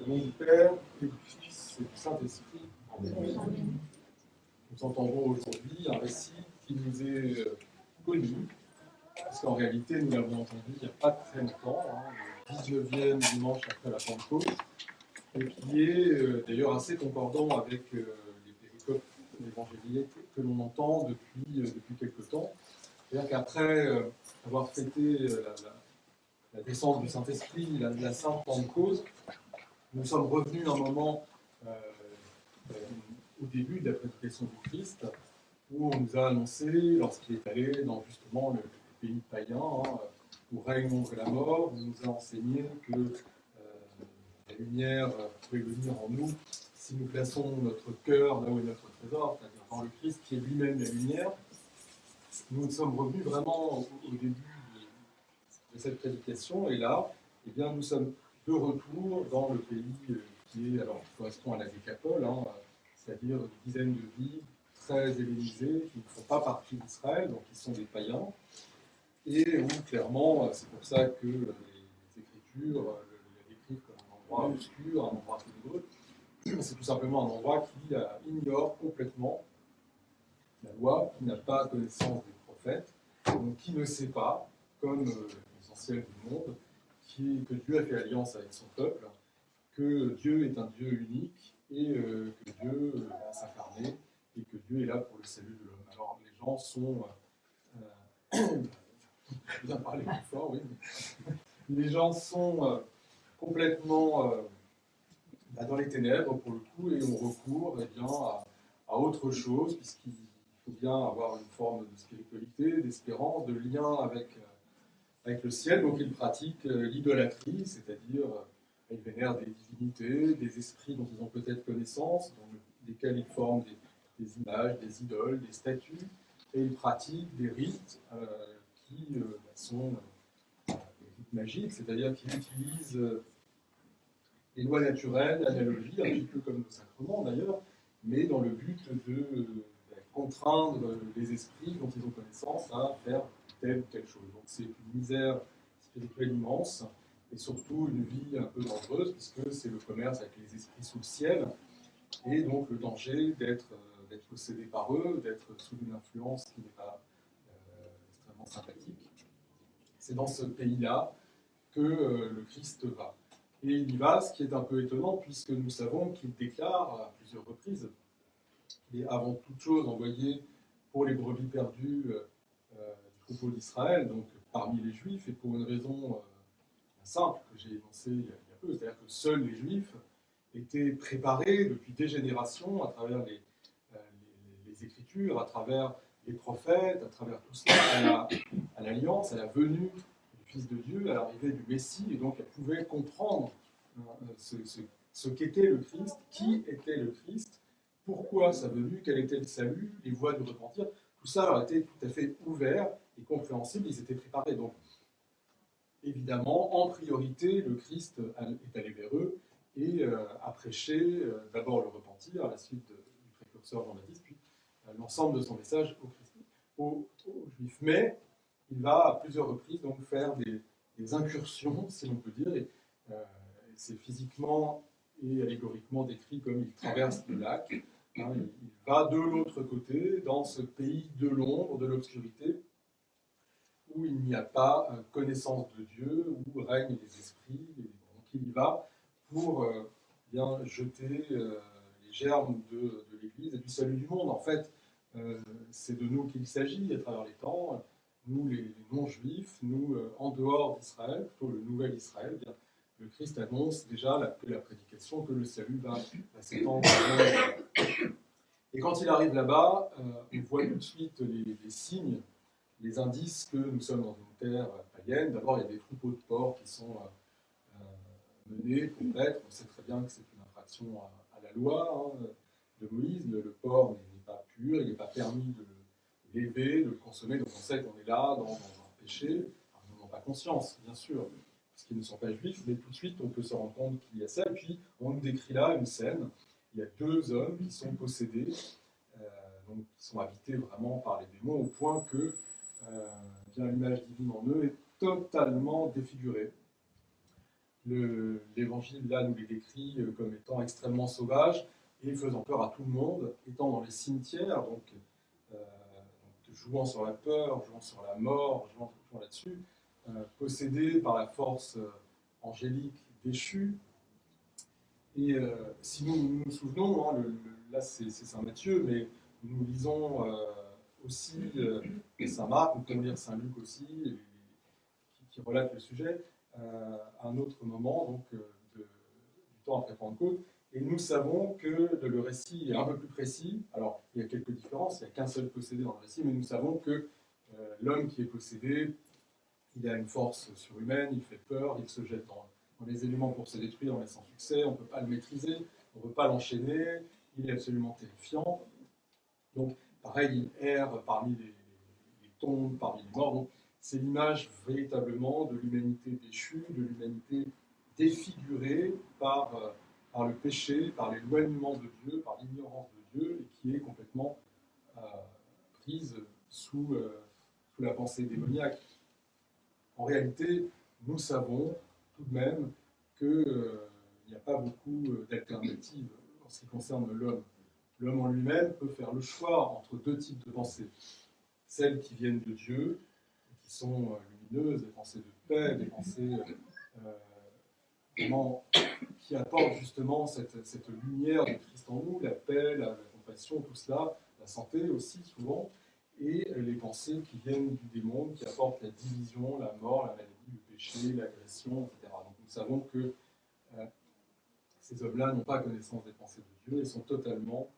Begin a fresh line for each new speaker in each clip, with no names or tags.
Au nom du Père, et du Fils et du Saint-Esprit. Amen. Nous entendrons aujourd'hui un récit qui nous est connu, parce qu'en réalité, nous l'avons entendu il n'y a pas très longtemps, le 19e dimanche après la Pentecôte, et qui est d'ailleurs assez concordant avec les péricopes évangéliques que l'on entend depuis quelque temps. C'est-à-dire qu'après avoir fêté la descente du Saint-Esprit, la Sainte Pentecôte, nous sommes revenus un moment au début de la prédication du Christ, où on nous a annoncé, lorsqu'il est allé dans justement le pays païen, où règne l'ombre et la mort, on nous a enseigné que la lumière pouvait venir en nous si nous plaçons notre cœur là où est notre trésor, c'est-à-dire dans le Christ qui est lui-même la lumière. Nous sommes revenus vraiment au début de cette prédication, et là, eh bien, nous sommes de retour dans le pays qui correspond à la Décapole, c'est-à-dire une dizaine de villes très hellénisés, qui ne font pas partie d'Israël, donc qui sont des païens, et où clairement, c'est pour ça que les Écritures le décrivent comme un endroit obscur, un endroit ténébreux. C'est tout simplement un endroit qui ignore complètement la loi, qui n'a pas connaissance des prophètes, donc qui ne sait pas, comme l'essentiel du monde, que Dieu a fait alliance avec son peuple, que Dieu est un Dieu unique, et que Dieu va s'incarner, et que Dieu est là pour le salut de l'homme. Alors les gens sont... je viens parler plus fort, oui. Les gens sont complètement dans les ténèbres, pour le coup, et on recourt à autre chose, puisqu'il faut bien avoir une forme de spiritualité, d'espérance, de lien avec le ciel. Donc ils pratiquent l'idolâtrie, c'est-à-dire ils vénèrent des divinités, des esprits dont ils ont peut-être connaissance, dans lesquels ils forment des images, des idoles, des statues, et ils pratiquent des rites qui sont des rites magiques, c'est-à-dire qu'ils utilisent les lois naturelles, l'analogie, un petit peu comme nos sacrements d'ailleurs, mais dans le but de contraindre les esprits dont ils ont connaissance à faire telle ou telle chose. Donc c'est une misère spirituelle immense, et surtout une vie un peu dangereuse, puisque c'est le commerce avec les esprits sous le ciel, et donc le danger d'être possédé par eux, d'être sous une influence qui n'est pas extrêmement sympathique. C'est dans ce pays-là que le Christ va. Et il y va, ce qui est un peu étonnant, puisque nous savons qu'il déclare à plusieurs reprises qu'il est avant toute chose envoyé pour les brebis perdues du troupeau d'Israël, donc parmi les Juifs, et pour une raison simple que j'ai énoncée il y a peu, c'est-à-dire que seuls les Juifs étaient préparés depuis des générations à travers les Écritures, à travers les prophètes, à travers tout cela, à l'alliance, à la venue du Fils de Dieu, à l'arrivée du Messie, et donc elles pouvaient comprendre ce qu'était le Christ, qui était le Christ, pourquoi sa venue, quel était le salut, les voies du repentir. Tout ça leur était tout à fait ouvert et compréhensible, ils étaient préparés. Donc, évidemment, en priorité, le Christ est allé vers eux et a prêché d'abord le repentir, à la suite du précurseur Jean-Baptiste, puis l'ensemble de son message aux Juifs. Mais il va à plusieurs reprises donc faire des incursions, si l'on peut dire, et c'est physiquement et allégoriquement décrit comme il traverse le lac. Il va de l'autre côté, dans ce pays de l'ombre, de l'obscurité, où il n'y a pas connaissance de Dieu, où règnent les esprits. Et donc il y va pour bien jeter les germes de l'Église et du salut du monde. En fait, c'est de nous qu'il s'agit à travers les temps. Nous, les non-juifs, nous, en dehors d'Israël, plutôt le nouvel Israël, bien, le Christ annonce déjà la prédication que le salut va s'étendre. Et quand il arrive là-bas, on voit tout de suite les signes, les indices que nous sommes dans une terre païenne. D'abord, il y a des troupeaux de porcs qui sont menés pour paître. On sait très bien que c'est une infraction à la loi de Moïse. Le porc n'est pas pur, il n'est pas permis de le l'élever, de le consommer. Donc on sait qu'on est là dans un péché. Alors, ils n'en ont pas conscience, bien sûr, parce qu'ils ne sont pas juifs, mais tout de suite on peut se rendre compte qu'il y a ça. Et puis on nous décrit là une scène. Il y a deux hommes qui sont possédés, donc qui sont habités vraiment par les démons, au point que bien l'image divine en eux est totalement défigurée. L'Évangile, là, nous les décrit comme étant extrêmement sauvages et faisant peur à tout le monde, étant dans les cimetières, donc jouant sur la peur, jouant sur la mort, jouant là-dessus, possédés par la force angélique déchue. Et si nous nous souvenons, hein, là c'est Saint Matthieu, mais nous lisons aussi Saint Marc, nous pouvons lire Saint Luc aussi, qui relate le sujet, à un autre moment donc, du temps après Pentecôte. Et nous savons que le récit est un peu plus précis. Alors, il y a quelques différences, il n'y a qu'un seul possédé dans le récit, mais nous savons que l'homme qui est possédé, il a une force surhumaine, il fait peur, il se jette dans les éléments pour se détruire, mais sans succès, on ne peut pas le maîtriser, on ne peut pas l'enchaîner, il est absolument terrifiant. Donc, pareil, il erre parmi les tombes, parmi les morts. Donc, c'est l'image véritablement de l'humanité déchue, de l'humanité défigurée par le péché, par l'éloignement de Dieu, par l'ignorance de Dieu, et qui est complètement prise sous la pensée démoniaque. En réalité, nous savons tout de même qu'il n'y a pas beaucoup d'alternatives en ce qui concerne l'homme. L'homme en lui-même peut faire le choix entre deux types de pensées. Celles qui viennent de Dieu, qui sont lumineuses, des pensées de paix, des pensées qui apportent justement cette lumière de Christ en nous, la paix, la compassion, tout cela, la santé aussi souvent, et les pensées qui viennent du démon, qui apportent la division, la mort, la maladie, le péché, l'agression, etc. Donc nous savons que ces hommes-là n'ont pas connaissance des pensées de Dieu et sont totalement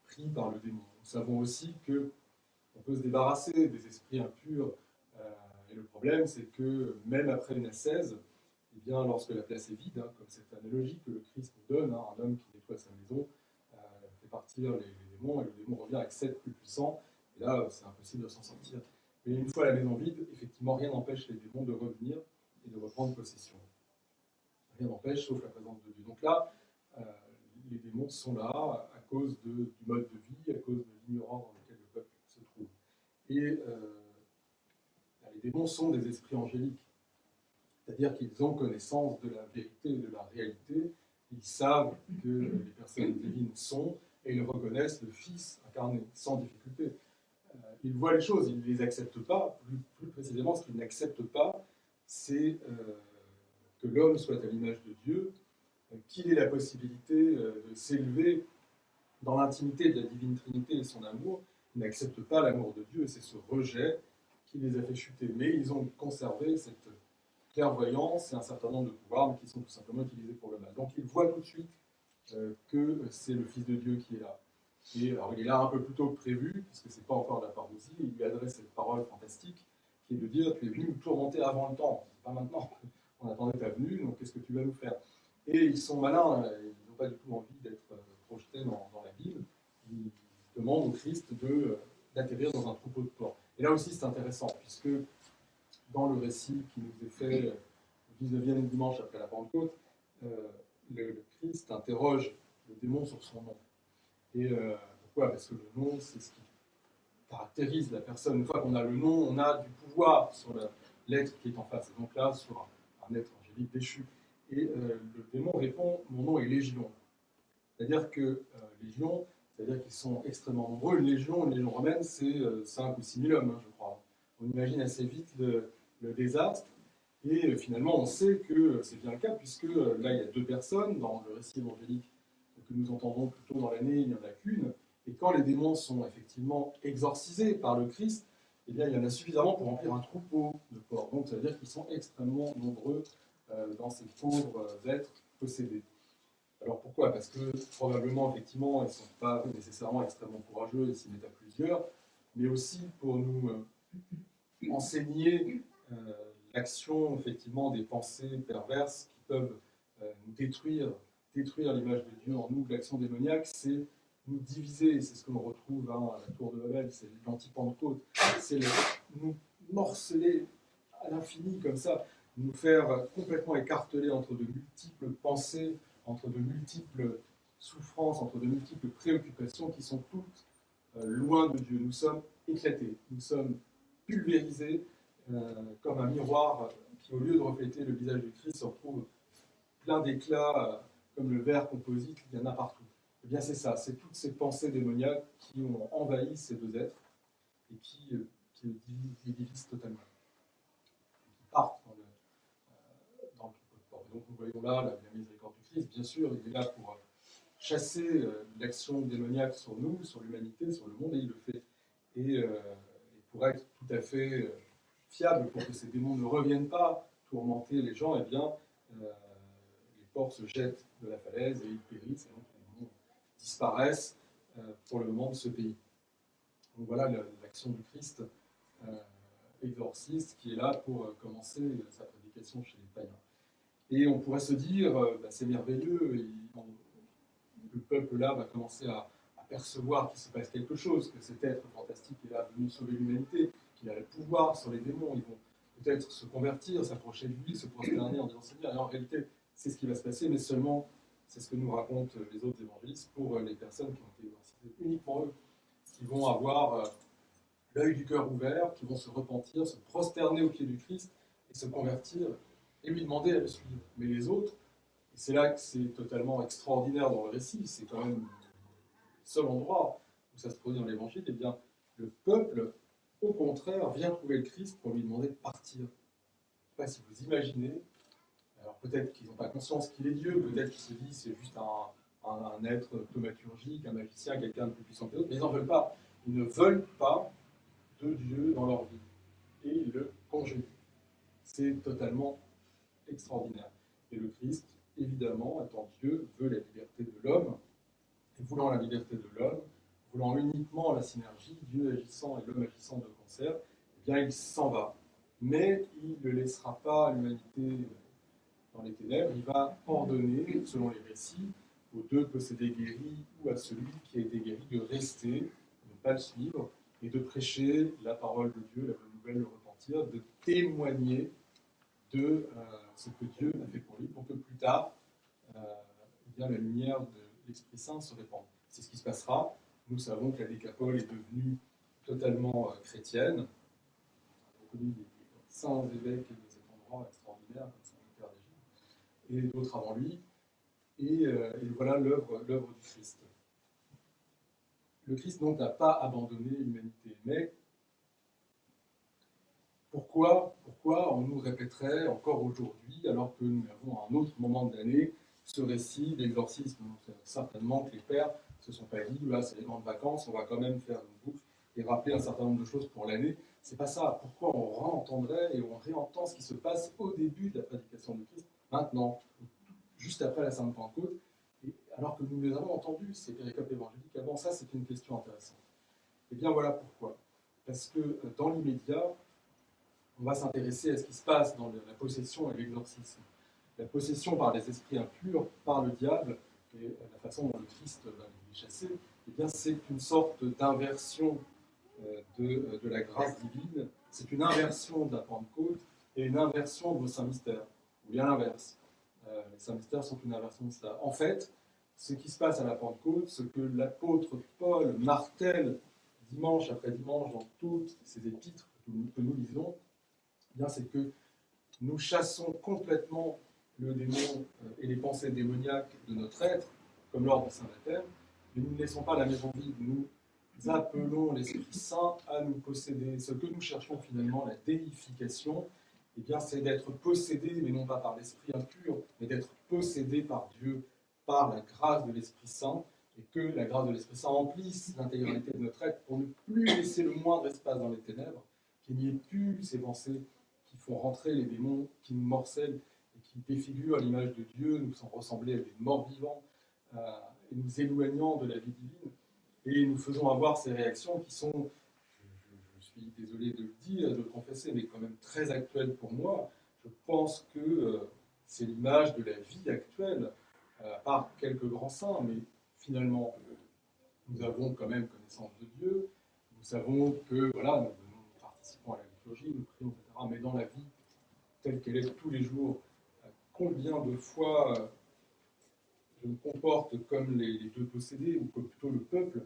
pris par le démon. Nous savons aussi qu'on peut se débarrasser des esprits impurs, et le problème c'est que même après une ascèse, eh bien, lorsque la place est vide, hein, comme cette analogie que le Christ nous donne, hein, un homme qui nettoie sa maison fait partir les démons, et le démon revient avec 7 plus puissants, et là c'est impossible de s'en sortir. Mais une fois la maison vide, effectivement rien n'empêche les démons de revenir et de reprendre possession. Rien n'empêche, sauf la présence de Dieu. Donc là, les démons sont là à cause du mode de vie, à cause de l'ignorance dans lequel le peuple se trouve. Et les démons sont des esprits angéliques. C'est-à-dire qu'ils ont connaissance de la vérité et de la réalité. Ils savent que les personnes divines sont, et ils reconnaissent le Fils incarné, sans difficulté. Ils voient les choses, ils ne les acceptent pas. Plus précisément, ce qu'ils n'acceptent pas, c'est que l'homme soit à l'image de Dieu, qu'il ait la possibilité de s'élever dans l'intimité de la divine Trinité et son amour. Ils n'acceptent pas l'amour de Dieu, et c'est ce rejet qui les a fait chuter. Mais ils ont conservé cette clairvoyance et un certain nombre de pouvoirs, mais qui sont tout simplement utilisés pour le mal. Donc ils voient tout de suite que c'est le Fils de Dieu qui est là. Et alors il est là un peu plus tôt que prévu, puisque ce n'est pas encore de la parousie, il lui adresse cette parole fantastique, qui est de dire « Tu es venu nous tourmenter avant le temps, c'est pas maintenant, on attendait ta venue, donc qu'est-ce que tu vas nous faire ?» Et ils sont malins, ils n'ont pas du tout envie d'être projetés dans l'abîme, ils demandent au Christ d'atterrir dans un troupeau de porcs. Et là aussi c'est intéressant, puisque dans le récit qui nous est fait le 19e dimanche après la Pentecôte, le Christ interroge le démon sur son nom. Et pourquoi ? Parce que le nom, c'est ce qui caractérise la personne. Une fois qu'on a le nom, on a du pouvoir sur l'être qui est en face. Et donc là, sur un être angélique déchu. Et le démon répond « Mon nom est Légion ». C'est-à-dire que Légion, c'est-à-dire qu'ils sont extrêmement nombreux. Une légion romaine, c'est 5 ou 6 000 hommes, hein, je crois. On imagine assez vite le désastre. Et finalement, on sait que c'est bien le cas, puisque là, il y a 2 personnes dans le récit évangélique que nous entendons plus tôt dans l'année, il n'y en a qu'une. Et quand les démons sont effectivement exorcisés par le Christ, eh bien, il y en a suffisamment pour remplir un troupeau de porcs. Donc, ça veut dire qu'ils sont extrêmement nombreux dans ces pauvres êtres possédés. Alors pourquoi ? Parce que probablement, effectivement, ils ne sont pas nécessairement extrêmement courageux, ils s'y mettent à plusieurs, mais aussi pour nous enseigner l'action, effectivement, des pensées perverses qui peuvent nous détruire l'image de Dieu en nous. L'action démoniaque, c'est nous diviser, c'est ce que l'on retrouve à la tour de Babel, c'est l'anti-Pentecôte, c'est nous morceler à l'infini comme ça, nous faire complètement écarteler entre de multiples pensées, entre de multiples souffrances, entre de multiples préoccupations qui sont toutes loin de Dieu. Nous sommes éclatés, nous sommes pulvérisés comme un miroir qui, au lieu de refléter le visage du Christ, se retrouve plein d'éclats, comme le verre composite, il y en a partout. Eh bien, c'est ça, c'est toutes ces pensées démoniaques qui ont envahi ces deux êtres et qui les divisent totalement, qui partent dans le troupeau de porc. Donc, nous voyons là la miséricorde du Christ. Bien sûr, il est là pour chasser l'action démoniaque sur nous, sur l'humanité, sur le monde, et il le fait. Et pour être tout à fait fiable, pour que ces démons ne reviennent pas tourmenter les gens, eh bien, les porcs se jettent de la falaise et ils périssent, et donc les démons disparaissent pour le moment de ce pays. Donc voilà l'action du Christ exorciste qui est là pour commencer sa prédication chez les païens. Et on pourrait se dire, c'est merveilleux, le peuple là va commencer à percevoir qu'il se passe quelque chose, que cet être fantastique est là venu sauver l'humanité, qu'il a le pouvoir sur les démons, ils vont peut-être se convertir, s'approcher de lui, se prosterner en disant Seigneur. Et en réalité, c'est ce qui va se passer, mais seulement, c'est ce que nous racontent les autres évangélistes, pour les personnes qui ont été exorcisées, uniquement eux, qui vont avoir l'œil du cœur ouvert, qui vont se repentir, se prosterner au pied du Christ et se convertir et lui demander à le suivre. Mais les autres, et c'est là que c'est totalement extraordinaire dans le récit, c'est quand même le seul endroit où ça se produit dans l'Évangile, eh bien, le peuple, au contraire, vient trouver le Christ pour lui demander de partir. Je ne sais pas si vous imaginez, alors peut-être qu'ils n'ont pas conscience qu'il est Dieu, peut-être qu'ils se disent c'est juste un être thaumaturgique, un magicien, quelqu'un de plus puissant que d'autres, mais ils n'en veulent pas. Ils ne veulent pas de Dieu dans leur vie. Et ils le congédient. C'est totalement extraordinaire. Et le Christ, évidemment, étant Dieu, veut la liberté de l'homme. Et voulant la liberté de l'homme, voulant uniquement la synergie, Dieu agissant et l'homme agissant de concert, eh bien il s'en va. Mais il ne laissera pas l'humanité dans les ténèbres. Il va ordonner, selon les récits, aux deux possédés guéris ou à celui qui a été guéri de rester, de ne pas le suivre, et de prêcher la parole de Dieu, la bonne nouvelle, le repentir, de témoigner de ce que Dieu a fait pour lui, pour que plus tard, eh bien, la lumière de l'Esprit Saint se répande. C'est ce qui se passera. Nous savons que la Décapole est devenue totalement chrétienne. On a connu des saints évêques de cet endroit extraordinaire, comme Saint-Pierre d'Égypte, et d'autres avant lui. Et voilà l'œuvre du Christ. Le Christ donc n'a pas abandonné l'humanité, mais pourquoi on nous répéterait encore aujourd'hui, alors que nous avons à un autre moment de l'année, ce récit d'exorcisme? Certainement que les pères ne se sont pas dit, là c'est les grandes vacances, on va quand même faire une boucle et rappeler un certain nombre de choses pour l'année. C'est pas ça. Pourquoi on réentendrait et on réentend ce qui se passe au début de la prédication du Christ, maintenant, juste après la Sainte Pentecôte, alors que nous les avons entendus, ces péricopes évangéliques avant? Ça, c'est une question intéressante. Et bien voilà pourquoi. Parce que dans l'immédiat, on va s'intéresser à ce qui se passe dans la possession et l'exorcisme. La possession par les esprits impurs, par le diable, et la façon dont le Christ va les chasser, eh bien, c'est une sorte d'inversion de la grâce divine. C'est une inversion de la Pentecôte et une inversion de vos saints mystères, ou bien l'inverse. Les saints mystères sont une inversion de cela. En fait, ce qui se passe à la Pentecôte, ce que l'apôtre Paul martèle dimanche après dimanche dans toutes ces épîtres que nous lisons, eh bien, c'est que nous chassons complètement le démon et les pensées démoniaques de notre être, comme lors du Saint-Baptême, mais nous ne laissons pas la maison vide. Nous appelons l'Esprit Saint à nous posséder. Ce que nous cherchons finalement, la déification, eh bien, c'est d'être possédé, mais non pas par l'Esprit impur, mais d'être possédé par Dieu, par la grâce de l'Esprit Saint, et que la grâce de l'Esprit Saint emplisse l'intégralité de notre être pour ne plus laisser le moindre espace dans les ténèbres, qu'il n'y ait plus ces pensées qui font rentrer les démons, qui nous morcellent et qui défigurent l'image de Dieu, nous faisant ressembler à des morts vivants, et nous éloignant de la vie divine. Et nous faisons avoir ces réactions qui sont, je suis désolé de le dire, de le confesser, mais quand même très actuelles pour moi. Je pense que c'est l'image de la vie actuelle, à part quelques grands saints, mais finalement, nous avons quand même connaissance de Dieu. Nous savons que, voilà, nous participons à la liturgie, nous prions, etc. Mais dans la vie telle qu'elle est tous les jours, combien de fois je me comporte comme les deux possédés, ou comme plutôt le peuple,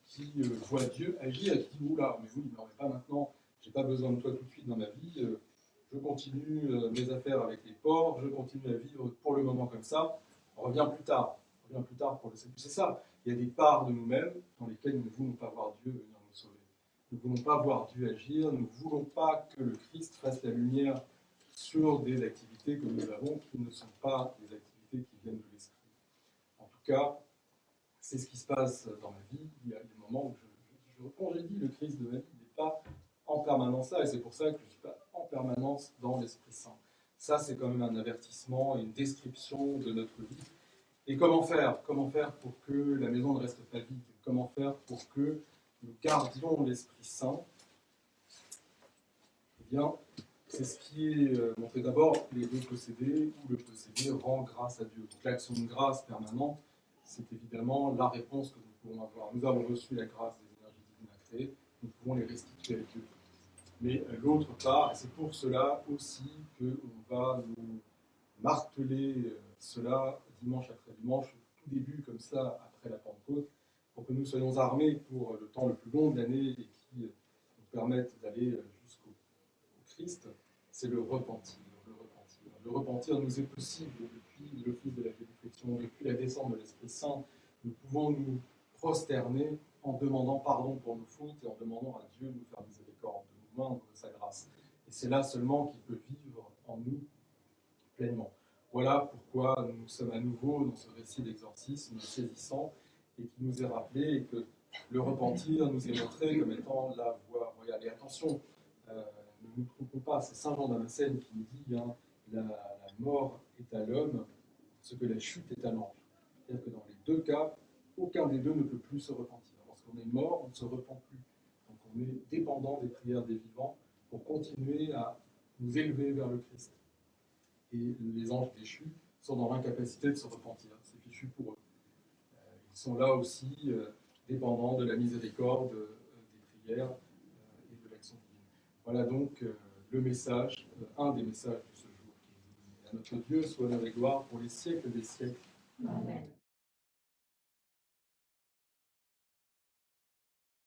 qui voit Dieu agir et qui dit « Oula, mais vous, il ne m'aurait pas maintenant, j'ai pas besoin de toi tout de suite dans ma vie, je continue mes affaires avec les porcs, je continue à vivre pour le moment comme ça, on revient plus tard. On revient plus tard pour le salut. C'est ça. Il y a des parts de nous-mêmes dans lesquelles nous ne voulons pas voir Dieu venir nous sauver. Nous ne voulons pas voir Dieu agir, nous ne voulons pas que le Christ fasse la lumière sur des activités que nous avons qui ne sont pas des activités qui viennent de l'Esprit. En tout cas, c'est ce qui se passe dans ma vie. Il y a des moments où je congédie le Christ de ma vie, il n'est pas en permanence là, et c'est pour ça que je ne suis pas en permanence dans l'Esprit Saint. Ça, c'est quand même un avertissement et une description de notre vie. Et comment faire? Comment faire pour que la maison ne reste pas vide? Comment faire pour que nous gardions l'Esprit Saint? Eh bien, c'est ce qui est montré d'abord, les deux procédés, où le procédé rend grâce à Dieu. Donc l'action de grâce permanente, c'est évidemment la réponse que nous pouvons avoir. Nous avons reçu la grâce des énergies divines à créer, nous pouvons les restituer à Dieu. Mais l'autre part, et c'est pour cela aussi qu'on va nous marteler cela dimanche après dimanche, au tout début, comme ça, après la Pentecôte, pour que nous soyons armés pour le temps le plus long de l'année et qui nous permettent d'aller jusqu'au Christ, c'est le repentir. Le repentir nous est possible depuis l'office de la bénédiction, depuis la descente de l'Esprit Saint. Nous pouvons nous prosterner en demandant pardon pour nos fautes et en demandant à Dieu de nous faire miséricorde, de nous moindre de sa grâce. Et c'est là seulement qu'il peut vivre en nous pleinement. Voilà pourquoi nous sommes à nouveau dans ce récit d'exorcisme saisissant et qui nous est rappelé et que le repentir nous est montré comme étant la voie royale. Et attention, ne nous trompons pas, c'est Saint Jean Damascène qui nous dit la mort est à l'homme ce que la chute est à l'ange. C'est-à-dire que dans les deux cas, aucun des deux ne peut plus se repentir. Lorsqu'on est mort, on ne se repent plus. Donc on est dépendant des prières des vivants pour continuer à nous élever vers le Christ. Et les anges déchus sont dans l'incapacité de se repentir. C'est fichu pour eux. Ils sont là aussi dépendants de la miséricorde, des prières et de l'action divine. Voilà donc le message, un des messages de ce jour. À notre Dieu soit la gloire pour les siècles des siècles.
Amen.